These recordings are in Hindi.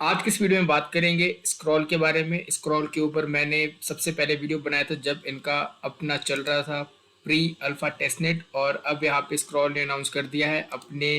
आज की इस वीडियो में बात करेंगे स्क्रॉल के बारे में। स्क्रॉल के ऊपर मैंने सबसे पहले वीडियो बनाया था जब इनका अपना चल रहा था प्री अल्फा टेस्टनेट, और अब यहाँ पे स्क्रॉल ने अनाउंस कर दिया है अपने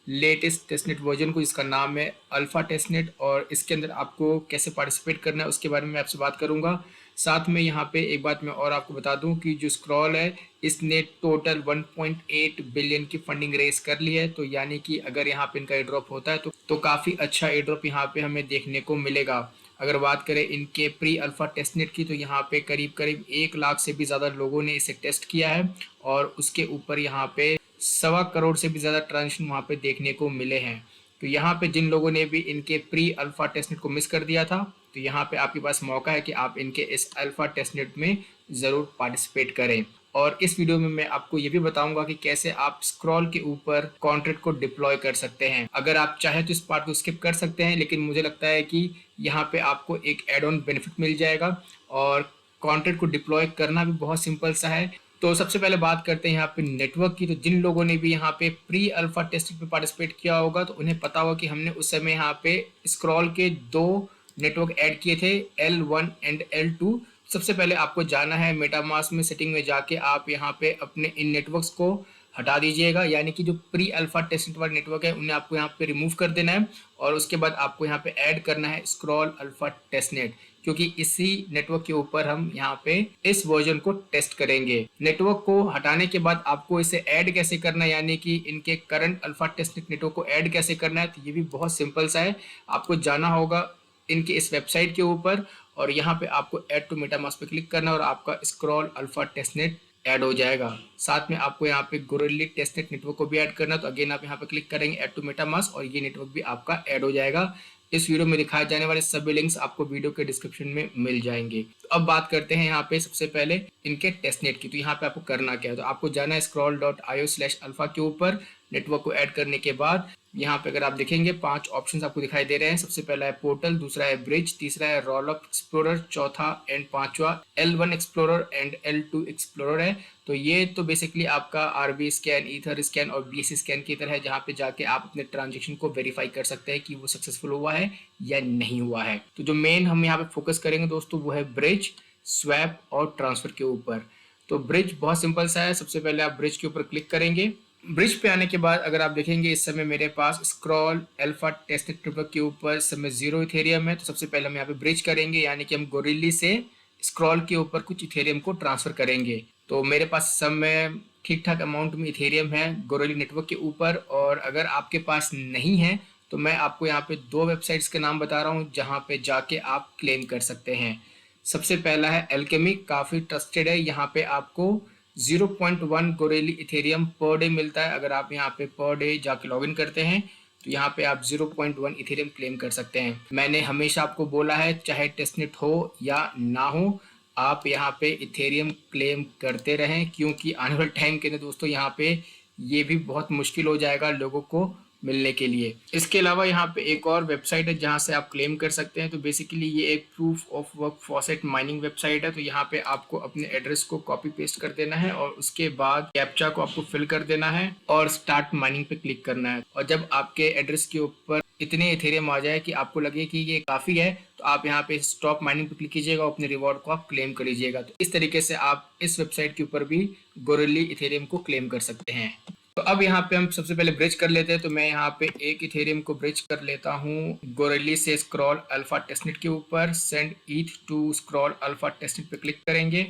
लेटेस्ट टेस्टनेट वर्जन को, जिसका नाम है अल्फा टेस्टनेट। और इसके अंदर आपको कैसे पार्टिसिपेट करना है उसके बारे में मैं आपसे बात करूंगा। साथ में यहाँ पे एक बात मैं और आपको बता दूं कि जो स्क्रॉल है इसने टोटल 1.8 बिलियन की फंडिंग रेस कर ली है। तो यानी कि अगर यहाँ पे इनका एयर ड्रॉप होता है तो काफ़ी अच्छा एयर ड्रॉप यहाँ पे हमें देखने को मिलेगा। अगर बात करें इनके प्री अल्फा टेस्टनेट की तो यहाँ पे करीब करीब 1 लाख से भी ज़्यादा लोगों ने इसे टेस्ट किया है, और उसके ऊपर यहाँ पे 1.25 करोड़ से भी ज़्यादा ट्रांजेक्शन वहाँ पे देखने को मिले हैं। तो यहाँ पे जिन लोगों ने भी इनके प्री अल्फा टेस्टनेट को मिस कर दिया था, तो यहाँ पे आपके पास मौका है कि आप इनके इस अल्फा टेस्टनेट में ज़रूर पार्टिसिपेट करें। और इस वीडियो में मैं आपको ये भी बताऊंगा कि कैसे आप स्क्रॉल के ऊपर कॉन्ट्रैक्ट को डिप्लॉय कर सकते हैं। अगर आप चाहें तो इस पार्ट को स्किप कर सकते हैं, लेकिन मुझे लगता है कि यहाँ पे आपको एक एड ऑन बेनिफिट मिल जाएगा और कॉन्ट्रैक्ट को डिप्लॉय करना भी बहुत सिंपल सा है। तो सबसे पहले बात करते हैं यहाँ पे नेटवर्क की। तो जिन लोगों ने भी यहाँ पे प्री अल्फा टेस्टिंग पे पार्टिसिपेट किया होगा तो उन्हें पता होगा कि हमने उस समय यहाँ पे स्क्रॉल के 2 नेटवर्क ऐड किए थे, L1 एंड L2। सबसे पहले आपको जाना है मेटामास्क में, सेटिंग में जाके आप यहाँ पे अपने इन नेटवर्क्स को हटा दीजिएगा, यानी कि जो प्री अल्फा टेस्टनेट वाले नेटवर्क है उन्हें आपको यहाँ पे रिमूव कर देना है। और उसके बाद आपको यहाँ पे ऐड करना है स्क्रॉल अल्फा टेस्टनेट, क्योंकि इसी नेटवर्क के ऊपर हम यहाँ पे इस वर्जन को टेस्ट करेंगे। नेटवर्क को हटाने के बाद आपको इसे ऐड कैसे करना है, यानी कि इनके करंट अल्फा टेस्टनेट नेटवर्क को ऐड कैसे करना है, तो ये भी बहुत सिंपल सा है। आपको जाना होगा इनके इस वेबसाइट के ऊपर और यहाँ पे आपको ऐड टू मेटामास्क पे क्लिक करना है और आपका स्क्रॉल अल्फा टेस्टनेट ऐड हो जाएगा। साथ में आपको यहाँ पे गोरिल्ली टेस्टनेट नेटवर्क को भी ऐड करना है, तो अगेन आप यहाँ पे क्लिक करेंगे ऐड टू मेटामास्क और ये नेटवर्क भी आपका ऐड हो जाएगा। इस वीडियो में दिखाए जाने वाले सभी लिंक्स आपको वीडियो के डिस्क्रिप्शन में मिल जाएंगे। तो अब बात करते हैं यहाँ पे सबसे पहले इनके टेस्टनेट की। तो यहाँ पे आपको करना क्या है, तो आपको जाना है scroll.io/alpha के ऊपर। नेटवर्क को ऐड करने के बाद यहाँ पे अगर आप देखेंगे 5 ऑप्शंस आपको दिखाई दे रहे हैं। सबसे पहला है पोर्टल, दूसरा है ब्रिज, तीसरा है रोल अप एक्सप्लोरर, चौथा एंड पांचवा L1 explorer and L2 explorer है। तो ये तो बेसिकली आपका RB स्कैन, ईथर स्कैन और BSC स्कैन की तरह है, जहाँ पे जाके आप अपने ट्रांजेक्शन को वेरीफाई कर सकते हैं कि वो सक्सेसफुल हुआ है या नहीं हुआ है। तो जो मेन हम यहाँ पे फोकस करेंगे दोस्तों वो है ब्रिज, स्वैप और ट्रांसफर के ऊपर। तो ब्रिज बहुत सिंपल सा है। सबसे पहले आप ब्रिज के ऊपर क्लिक करेंगे। ब्रिज पे आने के बाद अगर आप देखेंगे इस समय मेरे पास स्क्रॉल अल्फा टेस्टनेट नेटवर्क के ऊपर इस समय 0 इथेरियम है। तो सबसे पहले हम यहाँ पे ब्रिज करेंगे, यानी कि हम गोरिल्ली से स्क्रॉल के ऊपर कुछ इथेरियम को ट्रांसफर करेंगे। तो मेरे पास इस समय ठीक ठाक अमाउंट में इथेरियम है गोरिल्ली नेटवर्क के ऊपर, और अगर आपके पास नहीं है तो मैं आपको यहाँ पे 2 वेबसाइट्स के नाम बता रहा हूँ जहाँ पे जाके आप क्लेम कर सकते हैं। सबसे पहला है एल्केमी, काफ़ी ट्रस्टेड है। यहाँ पे आपको 0.1 गोरेली इथेरियम पर डे मिलता है। अगर आप यहाँ पे पर डे जाके लॉगिन करते हैं तो यहाँ पे आप 0.1 इथेरियम क्लेम कर सकते हैं। मैंने हमेशा आपको बोला है चाहे टेस्टनेट हो या ना हो, आप यहाँ पे इथेरियम क्लेम करते रहें, क्योंकि आने वाले टाइम के अंदर दोस्तों यहाँ पे ये भी बहुत मुश्किल हो जाएगा लोगों को मिलने के लिए। इसके अलावा यहाँ पे एक और वेबसाइट है जहाँ से आप क्लेम कर सकते हैं। तो बेसिकली ये एक proof of work faucet mining website है। तो यहाँ पे आपको अपने एड्रेस को कॉपी पेस्ट कर देना है और उसके बाद कैप्चा को आपको फिल कर देना है और स्टार्ट माइनिंग पे क्लिक करना है। और जब आपके एड्रेस के ऊपर इतने इथेरियम आ जाए कि आपको लगे कि ये काफ़ी है, तो आप यहाँ पे स्टॉप माइनिंग पे क्लिक कीजिएगा और अपने रिवॉर्ड को आप क्लेम कर लीजिएगा। तो इस तरीके से आप इस वेबसाइट के ऊपर भी गोरिल्ली इथेरियम को क्लेम कर सकते हैं। तो अब यहाँ पे हम सबसे पहले ब्रिज कर लेते हैं। तो मैं यहाँ पे एक इथेरियम को ब्रिज कर लेता हूँ गोरिल्ली से स्क्रॉल अल्फा टेस्टनेट के ऊपर। Send eth to Scroll alpha testnet पे क्लिक करेंगे।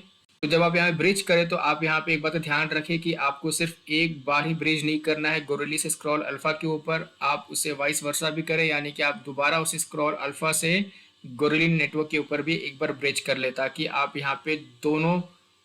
तो जब आप यहाँ ब्रिज करें तो आप यहाँ पे एक बात का ध्यान रखें कि आपको सिर्फ एक बार ही ब्रिज नहीं करना है गोरिल्ली से स्क्रॉल अल्फा के ऊपर, आप उसे वाइस वर्सा भी करें, यानी कि आप दोबारा उसे स्क्रॉल अल्फा से गोरिल्ली नेटवर्क के ऊपर भी एक बार ब्रिज कर ले, ताकि आप यहाँ पे दोनों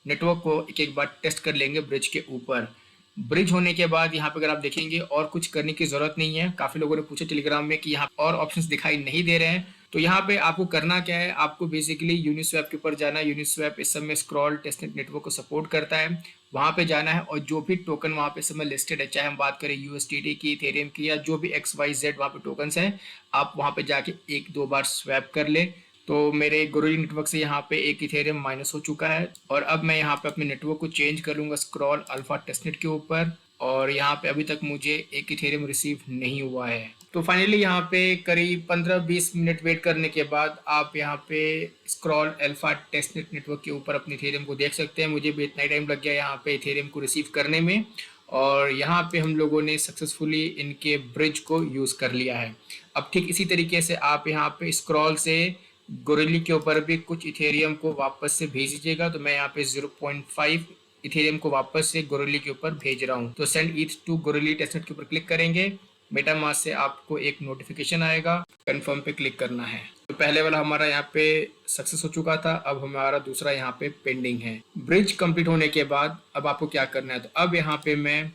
नेटवर्क को एक एक बार टेस्ट कर लेंगे ब्रिज के ऊपर। ब्रिज होने के बाद यहाँ पे अगर आप देखेंगे और कुछ करने की जरूरत नहीं है। काफी लोगों ने पूछा टेलीग्राम में कि यहाँ और ऑप्शंस दिखाई नहीं दे रहे हैं। तो यहाँ पे आपको करना क्या है, आपको बेसिकली यूनिस्वैप के ऊपर जाना है। यूनिस्वैप इस समय स्क्रॉल टेस्टनेट नेटवर्क को सपोर्ट करता है, वहाँ पे जाना है और जो भी टोकन वहाँ पे समय लिस्टेड है, चाहे हम बात करें USDT की, इथेरियम की, या जो भी XYZ वहाँ पे टोकन्स हैं, आप वहाँ पे जाके 1-2 बार स्वैप कर ले। तो मेरे गोरिल्ली नेटवर्क से यहाँ पे एक इथेरियम माइनस हो चुका है और अब मैं यहाँ पे अपने नेटवर्क को चेंज कर लूँगा स्क्रॉल अल्फा टेस्टनेट के ऊपर, और यहाँ पे अभी तक मुझे एक इथेरियम रिसीव नहीं हुआ है। तो फाइनली यहाँ पे करीब 15-20 मिनट वेट करने के बाद आप यहाँ पे स्क्रॉल अल्फा टेस्टनेट नेटवर्क के ऊपर अपने इथेरियम को देख सकते हैं। मुझे भी इतना ही टाइम लग गया यहाँ पे इथेरियम को रिसीव करने में, और यहाँ पे हम लोगों ने सक्सेसफुली इनके ब्रिज को यूज़ कर लिया है। अब ठीक इसी तरीके से आप यहाँ पे स्क्रॉल से गोरेली के ऊपर भी कुछ इथेरियम को वापस से भेज दीजिएगा। तो मैं यहाँ पे 0.5 इथेरियम को वापस से गोरेली के ऊपर भेज रहा हूँ। तो सेंड ईथ टू गोरेली टेस्टनेट के ऊपर क्लिक करेंगे, मेटामास्क से आपको एक नोटिफिकेशन आएगा, कंफर्म पे क्लिक करना है। तो पहले वाला हमारा यहाँ पे सक्सेस हो चुका था, अब हमारा दूसरा यहाँ पे पेंडिंग है। ब्रिज कंप्लीट होने के बाद अब आपको क्या करना है, तो अब यहाँ पे मैं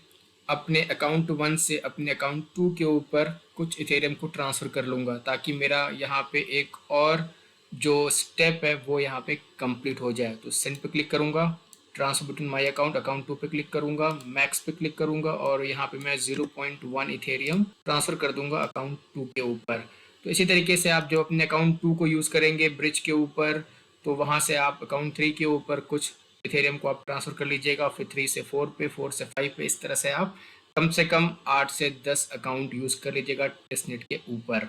अपने अकाउंट 1 से अपने अकाउंट 2 के ऊपर कुछ इथेरियम को ट्रांसफ़र कर लूँगा, ताकि मेरा यहाँ पे एक और जो स्टेप है वो यहाँ पे कंप्लीट हो जाए। तो सेंड पे क्लिक करूँगा, ट्रांसफर बिटवीन माई अकाउंट 2 पे क्लिक करूंगा, मैक्स पे क्लिक करूंगा और यहाँ पे मैं 0.1 इथेरियम ट्रांसफर कर दूंगा अकाउंट 2 के ऊपर। तो इसी तरीके से आप जब अपने अकाउंट 2 को यूज़ करेंगे ब्रिज के ऊपर, तो वहाँ से आप अकाउंट 3 के ऊपर कुछ इथेरियम को आप ट्रांसफ़र कर लीजिएगा, फिर 3 से 4 पे, 4 से 5 पे, इस तरह से आप कम से कम 8 से 10 अकाउंट यूज़ कर लीजिएगा टेस्टनेट के ऊपर।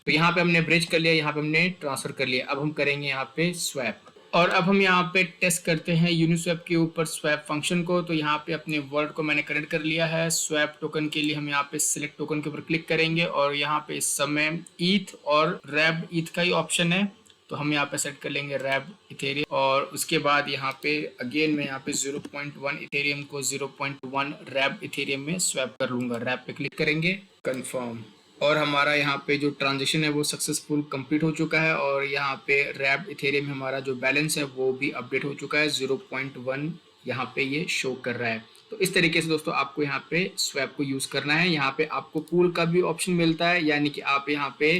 तो यहाँ पे हमने ब्रिज कर लिया, यहाँ पे हमने ट्रांसफ़र कर लिया। अब हम करेंगे यहाँ पे स्वैप, और अब हम यहाँ पे टेस्ट करते हैं यूनिस्वैप के ऊपर स्वैप फंक्शन को। तो यहाँ पे अपने वर्ड को मैंने कनेक्ट कर लिया है। स्वैप टोकन के लिए हम यहाँ पे सिलेक्ट टोकन के ऊपर क्लिक करेंगे, और यहाँ पे इस समय ईथ और रैब ईथ का ही ऑप्शन है, तो हम यहाँ पे सेट कर लेंगे रैब इथेरियम। और उसके बाद यहाँ पे अगेन मैं यहाँ पे 0.1 इथेरियम को 0.1 रैब इथेरियम में स्वैप कर लूँगा। रैब पे क्लिक करेंगे, कंफर्म, और हमारा यहाँ पे जो ट्रांजेक्शन है वो सक्सेसफुल कंप्लीट हो चुका है, और यहाँ पे रैब इथेरियम में हमारा जो बैलेंस है वो भी अपडेट हो चुका है। 0.1 यहाँ पे ये शो कर रहा है। तो इस तरीके से दोस्तों आपको यहाँ पे स्वैप को यूज़ करना है। यहाँ पे आपको पूल का भी ऑप्शन मिलता है, यानी कि आप यहाँ पे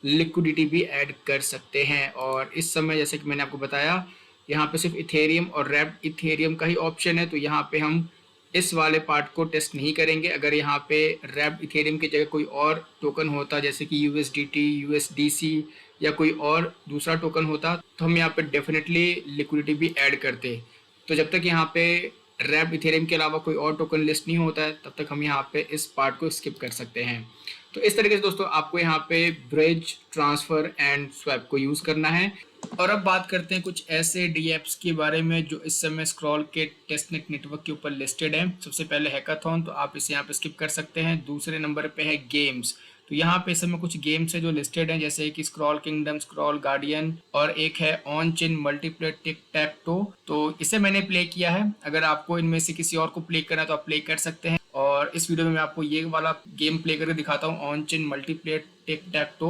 लिक्विडिटी भी ऐड कर सकते हैं। और इस समय जैसे कि मैंने आपको बताया, यहाँ पे सिर्फ इथेरियम और रैब इथेरियम का ही ऑप्शन है, तो यहाँ पे हम इस वाले पार्ट को टेस्ट नहीं करेंगे। अगर यहाँ पे रैब इथेरियम की जगह कोई और टोकन होता, जैसे कि USDT, USDC या कोई और दूसरा टोकन होता, तो हम यहाँ पे डेफिनेटली लिक्विडिटी भी ऐड करते। तो जब तक यहाँ पे रैब इथेरियम के अलावा कोई और टोकन लिस्ट नहीं होता है, तब तक हम यहाँ पे इस पार्ट को स्किप कर सकते हैं। तो इस तरीके से दोस्तों आपको यहाँ पे ब्रिज, ट्रांसफ़र एंड स्वैप को यूज़ करना है। और अब बात करते हैं कुछ ऐसे DApps के बारे में जो इस समय स्क्रॉल के टेस्टनेट नेटवर्क के ऊपर लिस्टेड है। सबसे पहले हैकाथॉन, तो आप इसे यहाँ पे स्किप कर सकते हैं। दूसरे नंबर पे है गेम्स, तो यहाँ पे इस समय कुछ गेम्स है जो लिस्टेड हैं, जैसे कि स्क्रॉल किंगडम, स्क्रॉल गार्डियन, और एक है on chain multiplayer tick tech to. तो इसे मैंने प्ले किया है। अगर आपको इनमें से किसी और को प्ले करना है तो आप प्ले कर सकते हैं। और इस वीडियो में मैं आपको ये वाला गेम प्ले करके दिखाता हूँ, on chain multiplayer tick tech to.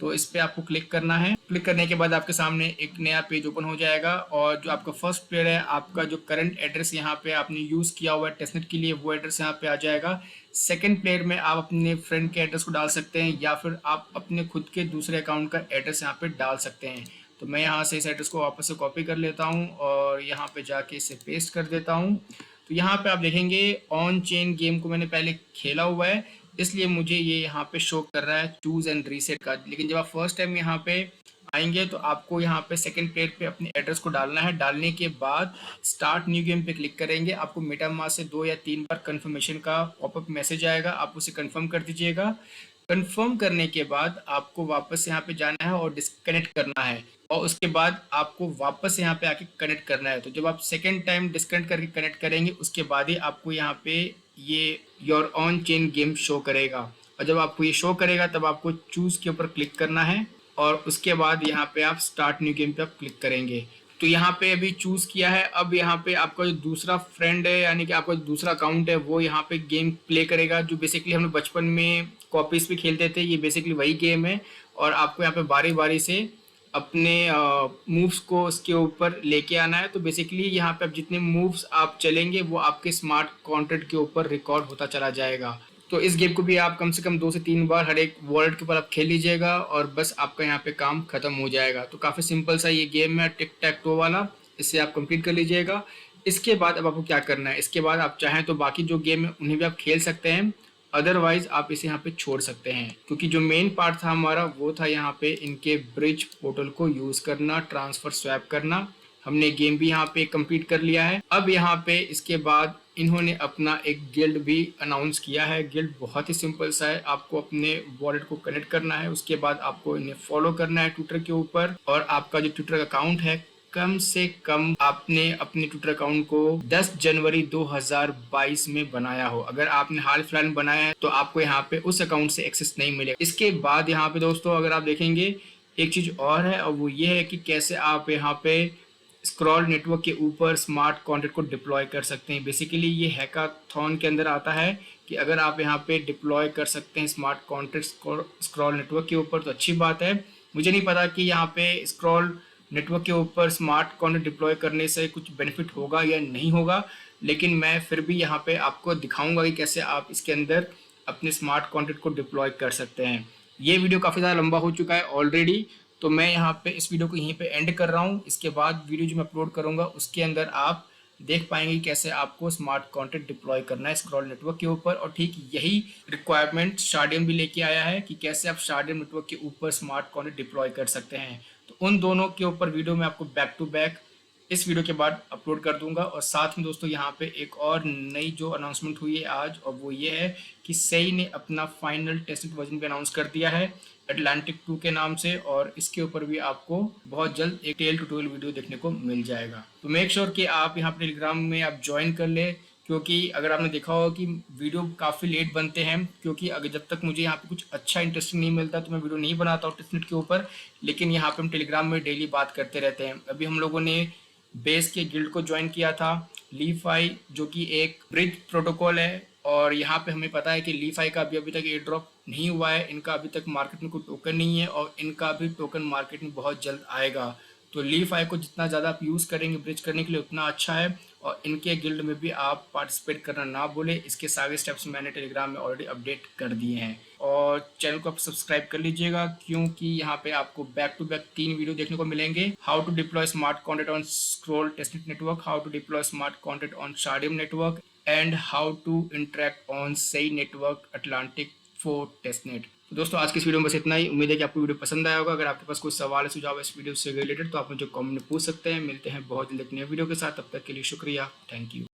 तो इस पे आपको क्लिक करना है। क्लिक करने के बाद आपके सामने एक नया पेज ओपन हो जाएगा, और जो आपका फर्स्ट प्लेयर है, आपका जो करंट एड्रेस यहाँ पे आपने यूज़ किया हुआ है टेस्टनेट के लिए, वो एड्रेस यहाँ पे आ जाएगा। सेकंड प्लेयर में आप अपने फ्रेंड के एड्रेस को डाल सकते हैं, या फिर आप अपने खुद के दूसरे अकाउंट का एड्रेस यहाँ पे डाल सकते हैं। तो मैं यहाँ से इस एड्रेस को वापस से कॉपी कर लेता हूँ और यहाँ पे जाके इसे पेस्ट कर देता हूँ। तो यहाँ पे आप देखेंगे ऑन चेन गेम को मैंने पहले खेला हुआ है, इसलिए मुझे ये यहाँ पे शो कर रहा है चूज़ एंड रीसेट का। लेकिन जब आप फर्स्ट टाइम यहाँ पे आएंगे तो आपको यहाँ पे सेकंड प्लेयर पे अपने एड्रेस को डालना है। डालने के बाद स्टार्ट न्यू गेम पे क्लिक करेंगे। आपको मेटामास्क से 2 या 3 बार कंफर्मेशन का पॉपअप मैसेज आएगा, आप उसे कंफर्म कर दीजिएगा। कंफर्म करने के बाद आपको वापस यहाँ पे जाना है और डिस्कनेक्ट करना है, और उसके बाद आपको वापस यहाँ पे आके कनेक्ट करना है। तो जब आप सेकेंड टाइम डिस्कनेक्ट करके कनेक्ट करेंगे, उसके बाद ही आपको यहाँ पे ये your on chain game show करेगा। और जब आपको ये शो करेगा तब आपको चूज़ के ऊपर क्लिक करना है, और उसके बाद यहाँ पे आप स्टार्ट न्यू गेम पे आप क्लिक करेंगे। तो यहाँ पे अभी चूज़ किया है। अब यहाँ पे आपका जो दूसरा फ्रेंड है, यानी कि आपका जो दूसरा अकाउंट है, वो यहाँ पे गेम प्ले करेगा, जो बेसिकली हम लोग बचपन में कॉपीज़ पे खेलते थे। ये बेसिकली वही गेम है, और आपको यहाँ पे बारी बारी से अपने मूव्स को उसके ऊपर लेके आना है। तो बेसिकली यहाँ पे अब जितने मूव्स आप चलेंगे वो आपके स्मार्ट कॉन्ट्रैक्ट के ऊपर रिकॉर्ड होता चला जाएगा। तो इस गेम को भी आप कम से कम 2 से 3 बार हर एक वर्ल्ड के ऊपर आप खेल लीजिएगा, और बस आपका यहाँ पे काम खत्म हो जाएगा। तो काफ़ी सिंपल सा ये गेम है टिक टैक टो वाला, इसे आप कंप्लीट कर लीजिएगा। इसके बाद अब आपको क्या करना है, इसके बाद आप चाहें तो बाकी जो गेम है उन्हें भी आप खेल सकते हैं, अदरवाइज आप इसे यहाँ पे छोड़ सकते हैं। क्योंकि जो मेन पार्ट था हमारा वो था यहाँ पे इनके ब्रिज पोर्टल को यूज़ करना, ट्रांसफ़र स्वैप करना। हमने गेम भी यहाँ पे कंप्लीट कर लिया है। अब यहाँ पे इसके बाद इन्होंने अपना एक गिल्ड भी अनाउंस किया है। गिल्ड बहुत ही सिंपल सा है, आपको अपने वॉलेट को कनेक्ट करना है, उसके बाद आपको इन्हें फॉलो करना है ट्विटर के ऊपर, और आपका जो ट्विटर अकाउंट है कम से कम आपने अपने ट्विटर अकाउंट को 10 जनवरी 2022 में बनाया हो। अगर आपने हाल फिलहाल में बनाया है तो आपको यहाँ पे उस अकाउंट से एक्सेस नहीं मिलेगा। इसके बाद यहाँ पे दोस्तों अगर आप देखेंगे एक चीज और है, और वो ये है कि कैसे आप यहाँ पे स्क्रॉल नेटवर्क के ऊपर स्मार्ट कॉन्ट्रैक्ट को डिप्लॉय कर सकते हैं। बेसिकली ये हैकाथॉन के अंदर आता है कि अगर आप यहाँ पे डिप्लॉय कर सकते हैं स्मार्ट कॉन्ट्रैक्ट स्क्रॉल नेटवर्क के ऊपर तो अच्छी बात है। मुझे नहीं पता कि यहाँ पे स्क्रॉल नेटवर्क के ऊपर स्मार्ट कॉन्ट्रैक्ट डिप्लॉय करने से कुछ बेनिफिट होगा या नहीं होगा, लेकिन मैं फिर भी यहाँ पे आपको दिखाऊंगा कि कैसे आप इसके अंदर अपने स्मार्ट कॉन्ट्रैक्ट को डिप्लॉय कर सकते हैं। ये वीडियो काफ़ी ज़्यादा लंबा हो चुका है ऑलरेडी, तो मैं यहाँ पे इस वीडियो को यहीं पे एंड कर रहा हूँ। इसके बाद वीडियो जो मैं अपलोड करूँगा उसके अंदर आप देख पाएंगे कैसे आपको स्मार्ट कॉन्ट्रैक्ट डिप्लॉय करना है स्क्रॉल नेटवर्क के ऊपर। और ठीक यही रिक्वायरमेंट शार्डियम भी लेके आया है कि कैसे आप शार्डियम नेटवर्क के ऊपर स्मार्ट कॉन्ट्रैक्ट डिप्लॉय कर सकते हैं। तो उन दोनों के ऊपर वीडियो मैं आपको बैक टू बैक इस वीडियो के बाद अपलोड कर दूंगा। और साथ में दोस्तों यहाँ पे एक और नई जो अनाउंसमेंट हुई है आज, और वो ये है कि सही ने अपना फाइनल टेस्टेड वर्जन भी अनाउंस कर दिया है अटलांटिक 2 के नाम से, और इसके ऊपर भी आपको बहुत जल्द एक टेल ट्यूटोरियल वीडियो देखने को मिल जाएगा। तो मेक श्योर कि आप यहाँ पे टेलीग्राम में आप ज्वाइन कर ले, क्योंकि अगर आपने देखा होगा कि वीडियो काफ़ी लेट बनते हैं, क्योंकि अगर जब तक मुझे यहाँ पे कुछ अच्छा इंटरेस्टिंग नहीं मिलता तो मैं वीडियो नहीं बनाता हूँ टेस्टनेट के ऊपर। लेकिन यहाँ पे हम टेलीग्राम में डेली बात करते रहते हैं। अभी हम लोगों ने बेस के गिल्ड को ज्वाइन किया था, लीफाई जो कि एक ब्रिज प्रोटोकॉल है, और यहाँ पे हमें पता है कि लीफाई का अभी तक एयर ड्रॉप नहीं हुआ है, इनका अभी तक मार्केट में कोई टोकन नहीं है, और इनका भी टोकन मार्केट में बहुत जल्द आएगा। तो लीफाई को जितना ज़्यादा आप यूज़ करेंगे ब्रिज करने के लिए उतना अच्छा है, और इनके गिल्ड में भी आप पार्टिसिपेट करना ना भूलें। इसके सारे स्टेप्स मैंने टेलीग्राम में ऑलरेडी अपडेट कर दिए हैं, और चैनल को आप सब्सक्राइब कर लीजिएगा, क्योंकि यहाँ पे आपको बैक टू बैक 3 वीडियो देखने को मिलेंगे। How to deploy smart contract on Scroll testnet network, how to deploy smart contract on Shardeum network, and how to interact on सही नेटवर्क अटलांटिक 4 टेस्टनेट। तो दोस्तों आज की इस वीडियो में बस इतना ही। उम्मीद है कि आपको वीडियो पसंद आया होगा। अगर आपके पास कोई सवाल है सुझाव है इस वीडियो से रिलेटेड तो आप मुझे कमेंट में पूछ सकते हैं। मिलते हैं बहुत जल्द एक नए वीडियो के साथ, तब तक के लिए शुक्रिया, थैंक यू।